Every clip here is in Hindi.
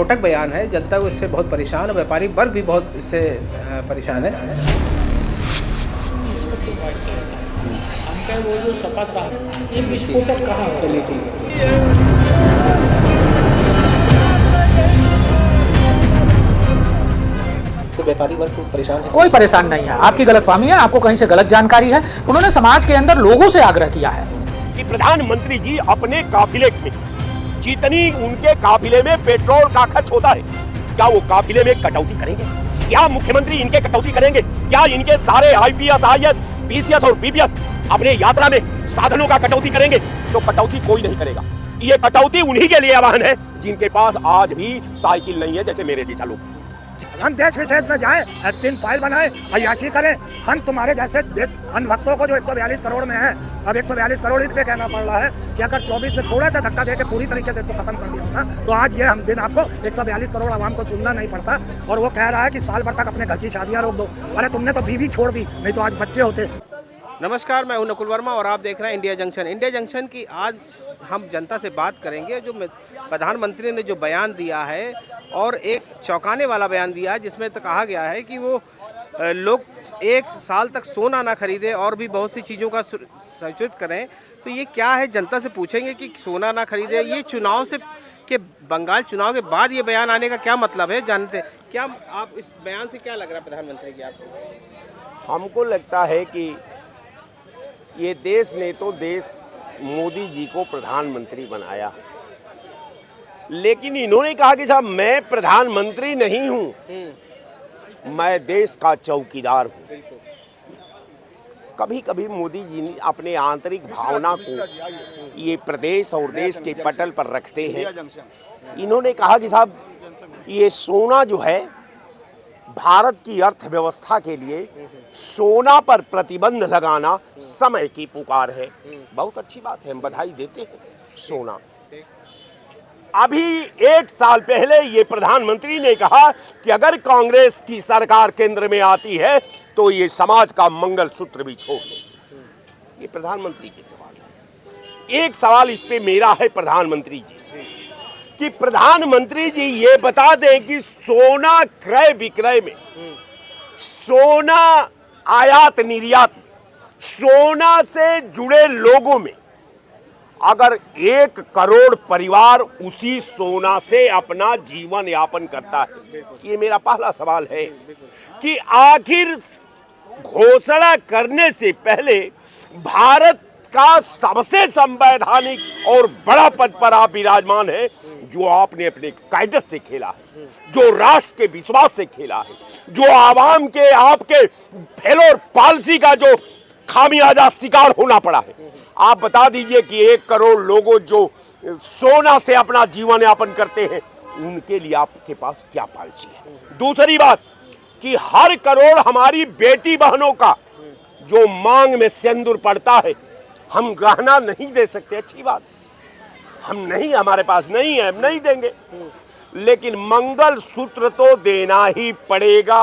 विस्फोटक बयान है। जनता को इससे बहुत परेशान है, व्यापारी वर्ग भी बहुत इससे परेशान है। हमका वो जो सपा साहब ये विस्फोटक कहाँ चली थी? तो व्यापारी वर्ग को परेशान है? कोई परेशान नहीं है, आपकी गलतफहमी है, आपको कहीं से गलत जानकारी है। उन्होंने समाज के अंदर लोगों से आग्रह किया है कि प्रधानमंत्री जी अपने काफिले में जितनी उनके काफिले में पेट्रोल का खर्च होता है, क्या वो काफिले में कटौती करेंगे? क्या मुख्यमंत्री इनके कटौती करेंगे? क्या इनके सारे आईपीएस, आईएएस, पीसीएस और बीपीएस अपने यात्रा में साधनों का कटौती करेंगे? तो कटौती कोई नहीं करेगा। ये कटौती उन्हीं के लिए वाहन है जिनके पास आज भी साइकिल नहीं है, जैसे मेरे जैसा लोग। हम देश विदेश में जाए, एप्टिन फाइल बनाए, अयाशी करें। हम तुम्हारे जैसे अंध भक्तों को जो 142 करोड़ में है, अब 142 करोड़ इसलिए कहना पड़ रहा है कि अगर 24 में थोड़ा सा धक्का देके पूरी तरीके से इसको खत्म कर दिया होता तो आज ये हम दिन आपको 142 करोड़ आवाम को सुनना नहीं पड़ता। और वो कह रहा है कि साल भर तक अपने घर की शादियां रोक दो। अरे तुमने तो बीवी छोड़ दी, नहीं तो आज बच्चे होते। नमस्कार, मैं हूं नकुल वर्मा और आप देख रहे हैं इंडिया जंक्शन। इंडिया जंक्शन की आज हम जनता से बात करेंगे। जो प्रधानमंत्री ने जो बयान दिया है और एक चौंकाने वाला बयान दिया है, जिसमें तो कहा गया है कि वो लोग 1 साल तक सोना ना खरीदे और भी बहुत सी चीज़ों का सुनिश्चित करें। तो ये क्या है, जनता से पूछेंगे कि सोना ना खरीदे। ये चुनाव से के बंगाल चुनाव के बाद ये बयान आने का क्या मतलब है, जानते क्या आप? इस बयान से क्या लग रहा है प्रधानमंत्री की आपको? हमको लगता है कि ये देश ने तो मोदी जी को प्रधानमंत्री बनाया, लेकिन इन्होंने कहा कि साहब मैं प्रधानमंत्री नहीं हूं, मैं देश का चौकीदार हूं। कभी कभी मोदी जी ने अपने आंतरिक भावना को ये प्रदेश और देश के पटल पर रखते हैं। इन्होंने कहा कि साहब ये सोना जो है, भारत की अर्थव्यवस्था के लिए सोना पर प्रतिबंध लगाना समय की पुकार है। बहुत अच्छी बात है, हम बधाई देते हैं। सोना अभी 1 साल पहले ये प्रधानमंत्री ने कहा कि अगर कांग्रेस की सरकार केंद्र में आती है तो ये समाज का मंगलसूत्र भी छोड़ दे। ये प्रधानमंत्री के सवाल है। एक सवाल इस पे मेरा है प्रधानमंत्री जी से कि प्रधानमंत्री जी ये बता दें कि सोना क्रय विक्रय में, सोना आयात निर्यात, सोना से जुड़े लोगों में अगर 1 करोड़ परिवार उसी सोना से अपना जीवन यापन करता है, ये मेरा पहला सवाल है कि आखिर घोषणा करने से पहले भारत का सबसे संवैधानिक और बड़ा पद पर आप विराजमान है, जो आपने अपने कायदत से खेला है, जो राष्ट्र के विश्वास से खेला है, जो आवाम के आपके फेलोर पॉलिसी का जो खामियाजा शिकार होना पड़ा है। आप बता दीजिए कि 1 करोड़ लोगों जो सोना से अपना जीवन यापन करते हैं, उनके लिए आपके पास क्या पॉलिसी है? दूसरी बात कि हर करोड़ हमारी बेटी बहनों का जो मांग में सिंदूर पड़ता है, हम गहना नहीं दे सकते, अच्छी बात, हम नहीं, हमारे पास नहीं है, हम नहीं देंगे, लेकिन मंगल सूत्र तो देना ही पड़ेगा।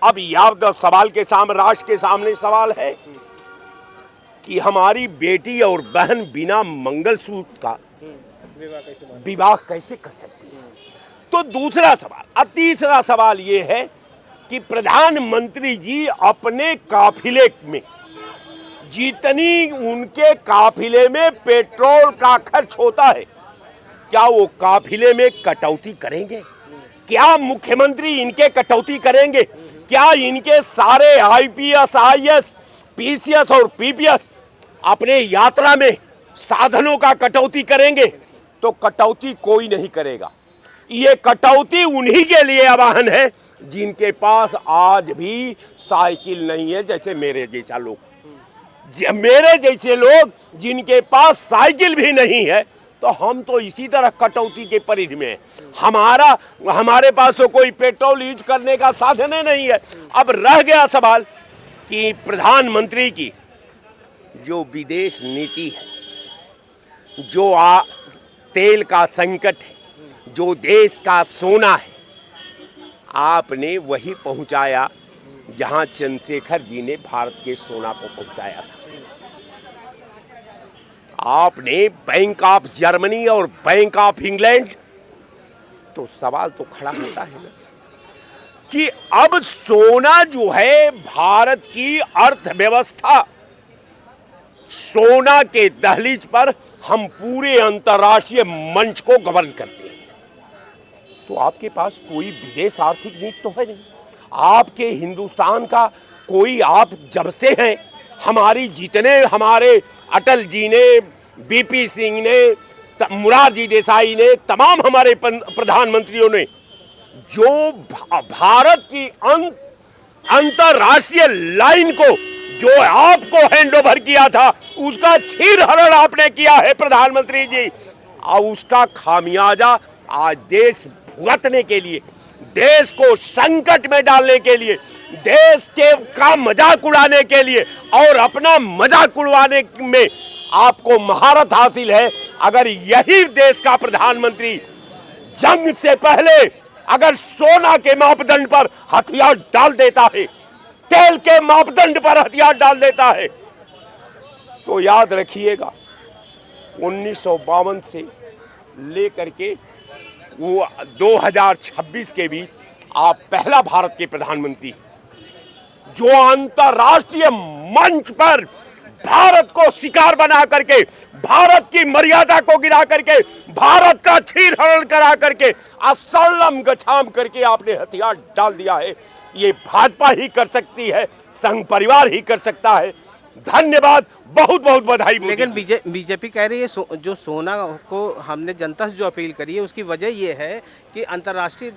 अब यह सवाल के सामने, राष्ट्र के सामने सवाल है कि हमारी बेटी और बहन बिना मंगलसूत्र का विवाह कैसे कर सकती है? तो दूसरा सवाल। अब तीसरा सवाल ये है कि प्रधानमंत्री जी अपने काफिले में जितनी उनके काफिले में पेट्रोल का खर्च होता है, क्या वो काफिले में कटौती करेंगे? क्या मुख्यमंत्री इनके कटौती करेंगे? क्या इनके सारे आईपीएस, आईएएस, पीसीएस और पीपीएस अपने यात्रा में साधनों का कटौती करेंगे? तो कटौती कोई नहीं करेगा। ये कटौती उन्हीं के लिए वाहन है जिनके पास आज भी साइकिल नहीं है, जैसे मेरे जैसा लोग, मेरे जैसे लोग जिनके पास साइकिल भी नहीं है। तो हम तो इसी तरह कटौती के परिधि में हैं। हमारे पास तो कोई पेट्रोल यूज करने का साधन ही नहीं है। अब रह गया सवाल कि प्रधानमंत्री की जो विदेश नीति है, जो तेल का संकट है, जो देश का सोना है, आपने वही पहुंचाया जहां चंद्रशेखर जी ने भारत के सोना को पहुंचाया था। आपने बैंक ऑफ जर्मनी और बैंक ऑफ इंग्लैंड तो सवाल तो खड़ा होता है ना कि अब सोना जो है भारत की अर्थव्यवस्था, सोना के दहलीज पर हम पूरे अंतर्राष्ट्रीय मंच को गवर्न करते हैं। तो आपके पास कोई विदेश आर्थिक नीति तो है नहीं, आपके हिंदुस्तान का कोई, आप जब से हैं हमारी जितने, हमारे अटल जी ने, बीपी सिंह ने, मुरारजी देसाई ने, तमाम हमारे प्रधानमंत्रियों ने जो भारत की अंतरराष्ट्रीय लाइन को जो आपको हैंड ओवर किया था, उसका चीरहरण आपने किया है प्रधानमंत्री जी, और उसका खामियाजा आज देश भुगतने के लिए, देश को संकट में डालने के लिए, देश का मजाक उड़ाने के लिए, और अपना मजाक उड़वाने में आपको महारत हासिल है। अगर यही देश का प्रधानमंत्री जंग से पहले अगर सोना के मापदंड पर हथियार डाल देता है, तेल के मापदंड पर हथियार डाल देता है, तो याद रखिएगा 1952 से लेकर के वो 2026 के बीच आप पहला भारत के प्रधानमंत्री जो अंतर्राष्ट्रीय मंच पर भारत को शिकार बना करके, भारत की मर्यादा को गिरा करके, भारत का चीरहरण करा करके, असलम गछाम करके आपने हथियार डाल दिया है। ये भाजपा ही कर सकती है, संघ परिवार ही कर सकता है। धन्यवाद, बहुत बहुत बधाई। लेकिन बीजेपी कह रही है जो सोना को हमने जनता से जो अपील करी है उसकी वजह ये है कि अंतर्राष्ट्रीय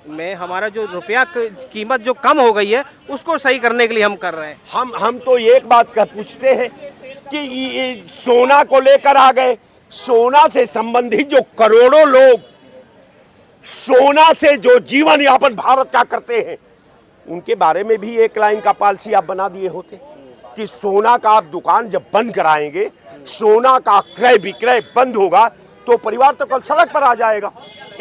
में हमारा जो रुपया कीमत जो कम हो गई है उसको सही करने के लिए हम कर रहे हैं। हम तो एक बात पूछते हैं कि ये सोना को लेकर आ गए, सोना से संबंधित जो करोड़ों लोग सोना से जो जीवन यापन भारत का करते हैं, उनके बारे में भी एक लाइन का पॉलिसी आप बना दिए होते कि सोना का आप दुकान जब बंद कराएंगे, सोना का क्रय विक्रय बंद होगा, तो परिवार तो कल सड़क पर आ जाएगा।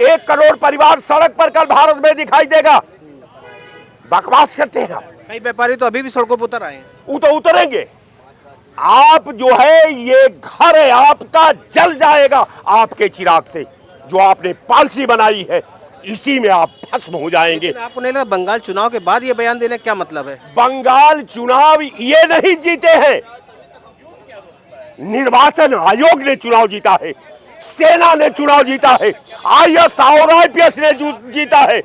1 करोड़ परिवार सड़क पर कल भारत में दिखाई देगा। बकवास करते हैं आप। कई व्यापारी तो अभी भी सड़कों पर उतर आए हैं। वो तो उतरेंगे। आप जो है ये घर है आपका, जल जाएगा आपके चिराग से। जो आपने पॉलिसी बनाई है इसी में आप भस्म हो जाएंगे। आपको नहीं लगा बंगाल चुनाव के बाद ये बयान देने का क्या मतलब है? बंगाल चुनाव ये नहीं जीते हैं, निर्वाचन आयोग ने चुनाव जीता है, सेना ने चुनाव जीता है, IAS और IPS ने जीता है,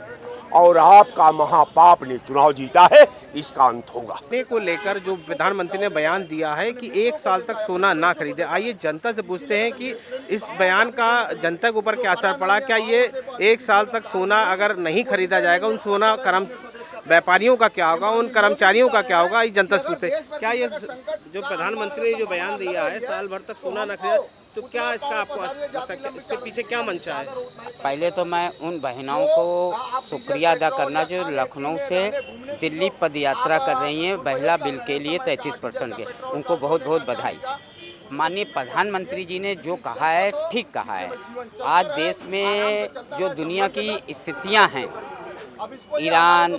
और आपका महापाप ने चुनाव जीता है। इसका अंत होगा। को लेकर जो प्रधानमंत्री ने बयान दिया है कि 1 साल तक सोना ना खरीदे, आइए जनता से पूछते हैं कि इस बयान का जनता के ऊपर क्या असर पड़ा। क्या ये 1 साल तक सोना अगर नहीं खरीदा जाएगा, उन सोना व्यापारियों का क्या होगा, उन कर्मचारियों का क्या होगा, ये जनता से पूछते हैं। क्या ये जो प्रधानमंत्री ने जो बयान दिया है साल भर तक सोना ना खरीदा, तो क्या इसका आपको इसके पीछे क्या मंशा है? पहले तो मैं उन बहनों को शुक्रिया अदा करना जो लखनऊ से दिल्ली पद यात्रा कर रही हैं महिला बिल के लिए 33% के, उनको बहुत बहुत बधाई। माननीय प्रधानमंत्री जी ने जो कहा है ठीक कहा है। आज देश में जो दुनिया की स्थितियां हैं, ईरान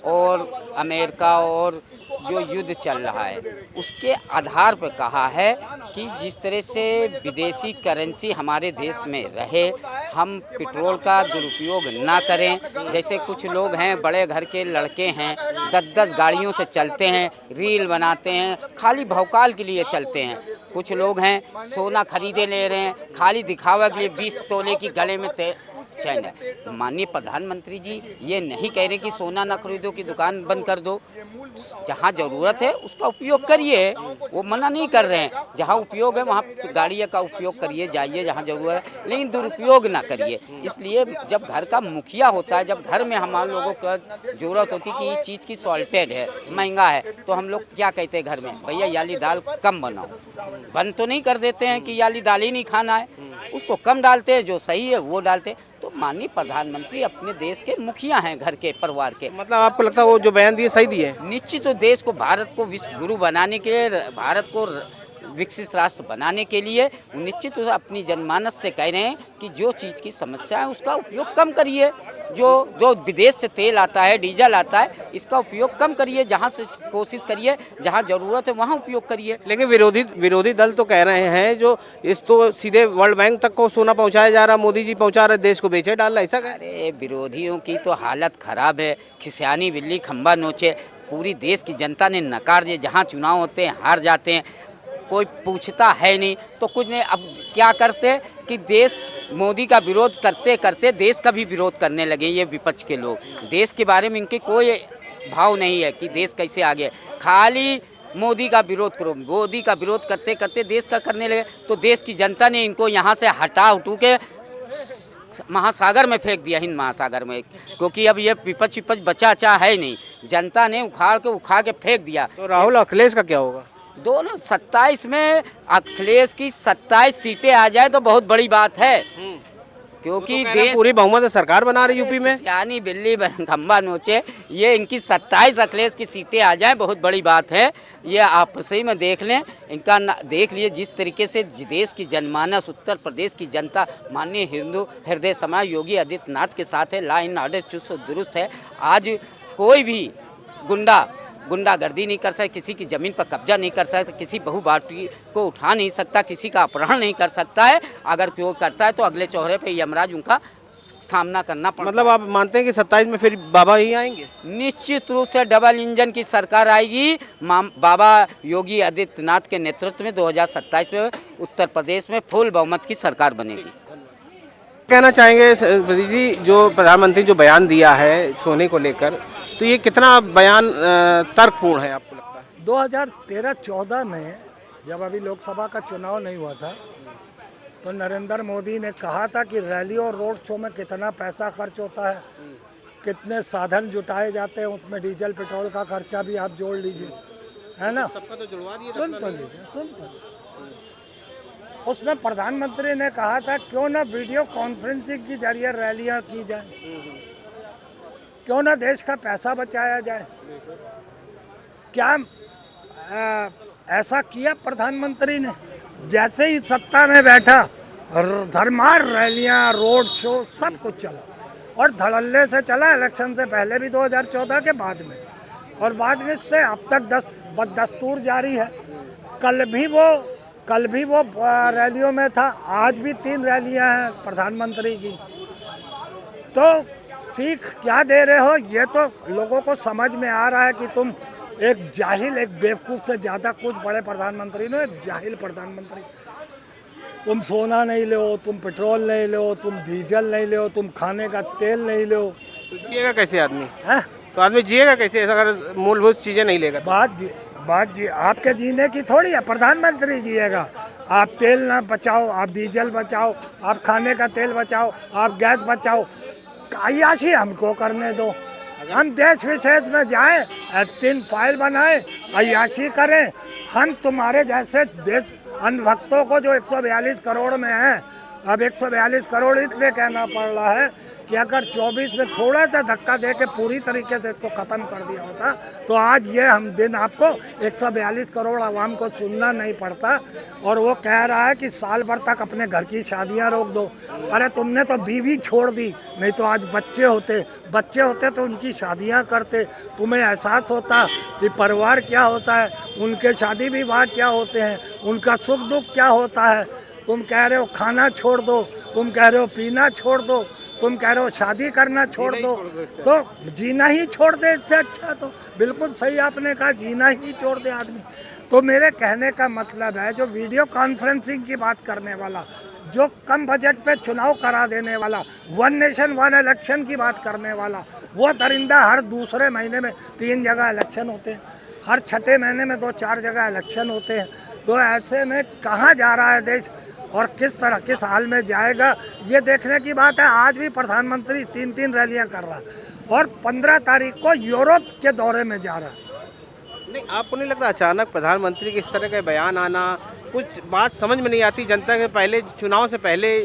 और अमेरिका और जो युद्ध चल रहा है, उसके आधार पर कहा है कि जिस तरह से विदेशी करेंसी हमारे देश में रहे, हम पेट्रोल का दुरुपयोग ना करें। जैसे कुछ लोग हैं, बड़े घर के लड़के हैं, 10-10 गाड़ियों से चलते हैं, रील बनाते हैं, खाली भौकाल के लिए चलते हैं। कुछ लोग हैं सोना खरीदे ले रहे हैं, खाली दिखावा के लिए 20 तोले की गले में चैन है। माननीय प्रधानमंत्री जी ये नहीं कह रहे कि सोना ना खरीदो कि दुकान बंद कर दो। जहाँ ज़रूरत है उसका उपयोग करिए, वो मना नहीं कर रहे हैं। जहाँ उपयोग है वहाँ गाड़ियों का उपयोग करिए, जाइए जहाँ ज़रूरत है, लेकिन दुरुपयोग ना करिए। इसलिए जब घर का मुखिया होता है, जब घर में हमारे लोगों का ज़रूरत होती है कि ये चीज़ की सॉल्टेड है, महंगा है, तो हम लोग क्या कहते हैं घर में, भैया याली दाल कम बनाओ। बंद तो नहीं कर देते हैं कि याली दाल ही नहीं खाना है, उसको कम डालते हैं, जो सही है वो डालते हैं। तो माननीय प्रधानमंत्री अपने देश के मुखिया हैं, घर के परिवार के। मतलब आपको लगता है वो जो बयान दिए सही दिए? निश्चित तो देश को, भारत को विश्व गुरु बनाने के लिए, भारत को विकसित राष्ट्र बनाने के लिए निश्चित रूप से अपनी जनमानस से कह रहे हैं कि जो चीज़ की समस्या है उसका उपयोग कम करिए। जो विदेश से तेल आता है, डीजल आता है, इसका उपयोग कम करिए। जहाँ से कोशिश करिए, जहाँ ज़रूरत है वहाँ उपयोग करिए। लेकिन विरोधी दल तो कह रहे हैं जो इस तो सीधे वर्ल्ड बैंक तक को सोना पहुंचाया जा रहा, मोदी जी पहुंचा रहे, देश को बेचे डाल रहा, ऐसा कह रहे हैं। अरे विरोधियों की तो हालत ख़राब है। खिसियानी बिल्ली खंबा नोचे। पूरी देश की जनता ने नकार दिए। जहाँ चुनाव होते हैं हार जाते हैं, कोई पूछता है नहीं तो कुछ नहीं। अब क्या करते कि देश मोदी का विरोध करते करते देश का भी विरोध करने लगे ये विपक्ष के लोग। देश के बारे में इनके कोई भाव नहीं है कि देश कैसे आगे, खाली मोदी का विरोध करो। मोदी का विरोध करते करते देश का करने लगे तो देश की जनता ने इनको यहाँ से हटा उठू के महासागर में फेंक दिया, हिंद महासागर में, क्योंकि अब ये विपक्ष बचा है नहीं। जनता ने उखाड़ के फेंक दिया। तो राहुल अखिलेश का क्या होगा? दोनों 27 में अखिलेश की 27 सीटें आ जाए तो बहुत बड़ी बात है, क्योंकि तो देश पूरी बहुमत सरकार बना रही यूपी में। यानी बिल्ली खंबा नोचे। ये इनकी 27 अखिलेश की सीटें आ जाएं बहुत बड़ी बात है। ये आपस ही में देख लें, इनका देख लिए जिस तरीके से देश की जनमानस, उत्तर प्रदेश की जनता माननीय हिंदू हृदय समाज योगी आदित्यनाथ के साथ है। लॉ एंड ऑर्डर चुस्त दुरुस्त है। आज कोई भी गुंडागर्दी नहीं कर सकता, किसी की ज़मीन पर कब्जा नहीं कर सकता, किसी बहुबाटी को उठा नहीं सकता, किसी का अपहरण नहीं कर सकता है। अगर कोई करता है तो अगले चौहरे पे यमराज उनका सामना करना पड़ता। मतलब आप मानते हैं कि 27 में फिर बाबा ही आएंगे? निश्चित रूप से डबल इंजन की सरकार आएगी। बाबा योगी आदित्यनाथ के नेतृत्व में 2027 में उत्तर प्रदेश में फुल बहुमत की सरकार बनेगी। कहना चाहेंगे जी, जो प्रधानमंत्री जो बयान दिया है सोने को लेकर, तो ये कितना बयान तर्कपूर्ण है आपको लगता है? 2013-14 में जब अभी लोकसभा का चुनाव नहीं हुआ था तो नरेंद्र मोदी ने कहा था कि रैली और रोड शो में कितना पैसा खर्च होता है, कितने साधन जुटाए जाते हैं, उसमें डीजल पेट्रोल का खर्चा भी आप जोड़ लीजिए, है ना। सबका तो जुड़वा दिए। सुन तो लीजिए। उसमें प्रधानमंत्री ने कहा था क्यों ना वीडियो कॉन्फ्रेंसिंग के जरिए रैलियां की जाए, क्यों ना देश का पैसा बचाया जाए। क्या ऐसा किया प्रधानमंत्री ने? जैसे ही सत्ता में बैठा धर्मार रैलियां, रोड शो सब कुछ चला, और धड़ल्ले से चला। इलेक्शन से पहले भी 2014 के बाद में, और बाद में से अब तक बदस्तूर जारी है। कल भी वो रैलियों में था। आज भी 3 रैलियां हैं प्रधानमंत्री की। तो सीख क्या दे रहे हो? ये तो लोगों को समझ में आ रहा है कि तुम एक जाहिल, एक बेवकूफ़ से ज़्यादा कुछ बड़े प्रधानमंत्री नो, एक जाहिल प्रधानमंत्री। तुम सोना नहीं लो, तुम पेट्रोल नहीं लो, तुम डीजल नहीं लो, तुम खाने का तेल नहीं लो, तो जिएगा कैसे आदमी? है? तो आदमी जिएगा कैसे अगर मूलभूत चीज़ें नहीं लेगा? बात जी आपके जीने की थोड़ी है। प्रधानमंत्री जिएगा। आप तेल ना बचाओ, आप डीजल बचाओ, आप खाने का तेल बचाओ, आप गैस बचाओ, अय्याशी हमको करने दो। हम देश विदेश में जाएं, एप्टिन फाइल बनाएं, अय्याशी करें। हम तुम्हारे जैसे देश अंधभक्तों को जो 142 करोड़ में है, अब 142 करोड़ इसलिए कहना पड़ रहा है कि अगर 24 में थोड़ा सा धक्का दे के पूरी तरीके से इसको ख़त्म कर दिया होता तो आज ये हम दिन आपको 142 करोड़ आवाम को सुनना नहीं पड़ता। और वो कह रहा है कि साल भर तक अपने घर की शादियां रोक दो। अरे तुमने तो बीवी छोड़ दी, नहीं तो आज बच्चे होते तो उनकी शादियां करते। तुम्हें एहसास होता कि परिवार क्या होता है, उनके शादी विवाह क्या होते हैं, उनका सुख दुख क्या होता है। तुम कह रहे हो खाना छोड़ दो, तुम कह रहे हो पीना छोड़ दो, तुम कह रहे हो शादी करना छोड़ दो, तो जीना ही छोड़ दे। इससे अच्छा तो बिल्कुल सही आपने कहा, जीना ही छोड़ दे आदमी। तो मेरे कहने का मतलब है, जो वीडियो कॉन्फ्रेंसिंग की बात करने वाला, जो कम बजट पे चुनाव करा देने वाला, 1 नेशन 1 इलेक्शन की बात करने वाला, वो दरिंदा हर दूसरे महीने में 3 जगह इलेक्शन होते हैं, हर छठे महीने में 2-4 जगह इलेक्शन होते हैं। तो ऐसे में कहाँ जा रहा है देश और किस हाल में जाएगा, ये देखने की बात है। आज भी प्रधानमंत्री 3-3 रैलियां कर रहा है और 15 तारीख को यूरोप के दौरे में जा रहा है। नहीं, आपको नहीं लगता अचानक प्रधानमंत्री के इस तरह का बयान आना, कुछ बात समझ में नहीं आती जनता के? पहले चुनाव से पहले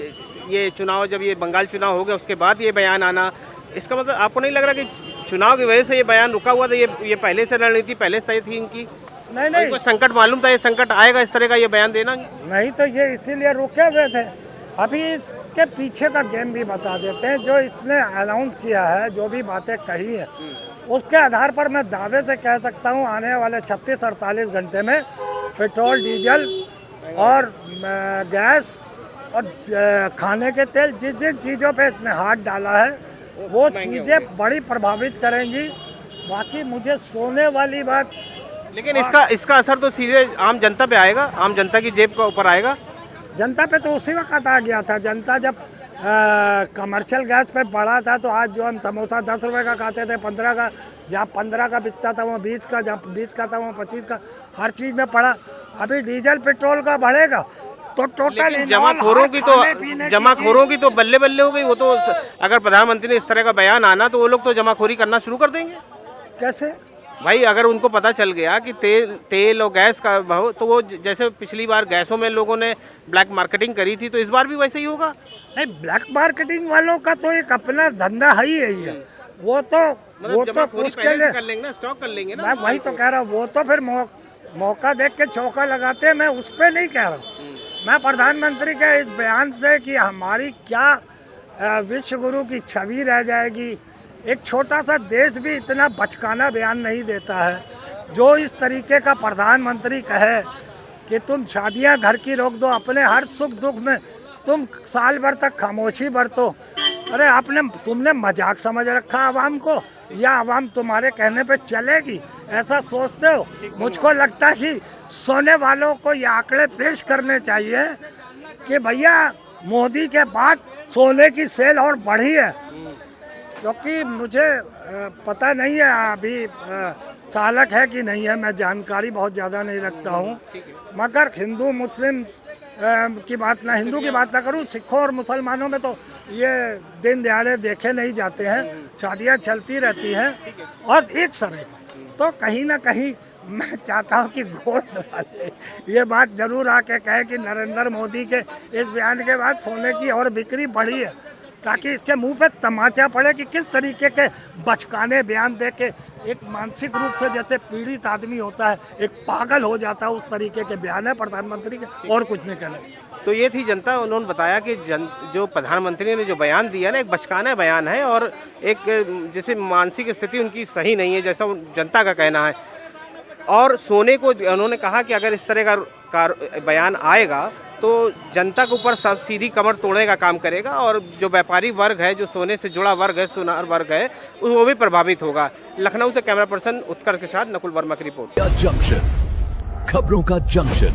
ये चुनाव, जब ये बंगाल चुनाव हो गया उसके बाद ये बयान आना, इसका मतलब आपको नहीं लग रहा कि चुनाव की वजह से ये बयान रुका हुआ था? ये पहले से रणनीति पहले से तय थी इनकी? नहीं कोई संकट मालूम था, ये संकट आएगा इस तरह का ये बयान देना? नहीं तो ये इसीलिए रुके हुए थे। अभी इसके पीछे का गेम भी बता देते हैं। जो इसने अनाउंस किया है, जो भी बातें कही है, उसके आधार पर मैं दावे से कह सकता हूँ आने वाले 36-48 घंटे में पेट्रोल, डीजल और गैस और खाने के तेल, जिन जिन चीज़ों पे इसने हाथ डाला है वो चीज़ें बड़ी प्रभावित करेंगी। बाकी मुझे सोने वाली बात, लेकिन इसका असर तो सीधे आम जनता पे आएगा, आम जनता की जेब का ऊपर आएगा। जनता पे तो उसी वक्त आ गया था। जनता जब कमर्शियल गैस पे बढ़ा था तो आज जो हम समोसा 10 रुपए का खाते थे 15 का, जहाँ 15 का बिकता था वो 20 का, जहाँ 20 का था वो 25 का, हर चीज़ में पड़ा। अभी डीजल पेट्रोल का बढ़ेगा तो टोटल जमाखोरों की तो बल्ले बल्ले हो गई। वो तो अगर प्रधानमंत्री ने इस तरह का बयान आना तो वो लोग तो जमाखोरी करना शुरू कर देंगे। कैसे भाई, अगर उनको पता चल गया कि तेल और गैस का भाव, तो वो जैसे पिछली बार गैसों में लोगों ने ब्लैक मार्केटिंग करी थी, तो इस बार भी वैसे ही होगा। नहीं, ब्लैक मार्केटिंग वालों का तो एक अपना धंधा है ही है। वो तो उसके लिए कर लेंगे ना, स्टॉक कर लेंगे ना। मैं वही तो कह रहा हूँ। वो तो फिर मौका देख के चौका लगाते हैं। मैं उस पर नहीं कह रहा हूँ। मैं प्रधानमंत्री के इस बयान से कि हमारी क्या विश्व गुरु की छवि रह जाएगी। एक छोटा सा देश भी इतना बचकाना बयान नहीं देता है। जो इस तरीके का प्रधानमंत्री कहे कि तुम शादियां घर की रोक दो, अपने हर सुख दुख में तुम साल भर तक खामोशी बरतो। अरे तुमने मजाक समझ रखा आवाम को, या आवाम तुम्हारे कहने पे चलेगी, ऐसा सोचते हो? मुझको लगता है कि सोने वालों को ये आंकड़े पेश करने चाहिए कि भैया मोदी के बाद सोने की सेल और बढ़ी है। क्योंकि मुझे पता नहीं है अभी चालक है कि नहीं है, मैं जानकारी बहुत ज़्यादा नहीं रखता हूँ। मगर हिंदू मुस्लिम की बात ना, हिंदू की बात ना करूँ, सिखों और मुसलमानों में तो ये दिन दिहाड़े देखे नहीं जाते हैं। शादियाँ चलती रहती हैं और एक सरे। तो कहीं ना कहीं मैं चाहता हूँ कि गोद वाले ये बात जरूर आके कहे कि नरेंद्र मोदी के इस बयान के बाद सोने की और बिक्री बढ़ी है, ताकि इसके मुंह पे तमाचा पड़े कि किस तरीके के बचकाने बयान दे के एक मानसिक रूप से जैसे पीड़ित आदमी होता है, एक पागल हो जाता है, उस तरीके के बयान है प्रधानमंत्री के। और कुछ नहीं कहना चाहिए। तो ये थी जनता। उन्होंने बताया कि जो प्रधानमंत्री ने जो बयान दिया ना, एक बचकाना बयान है और एक जैसे मानसिक स्थिति उनकी सही नहीं है, जैसा जनता का कहना है। और सोने को उन्होंने कहा कि अगर इस तरह का बयान आएगा तो जनता के ऊपर सीधी कमर तोड़ने का काम करेगा, और जो व्यापारी वर्ग है, जो सोने से जुड़ा वर्ग है, सुनार वर्ग है, वो भी प्रभावित होगा। लखनऊ से कैमरा पर्सन उत्कर्ष के साथ नकुल वर्मा की रिपोर्ट। जंक्शन, खबरों का जंक्शन।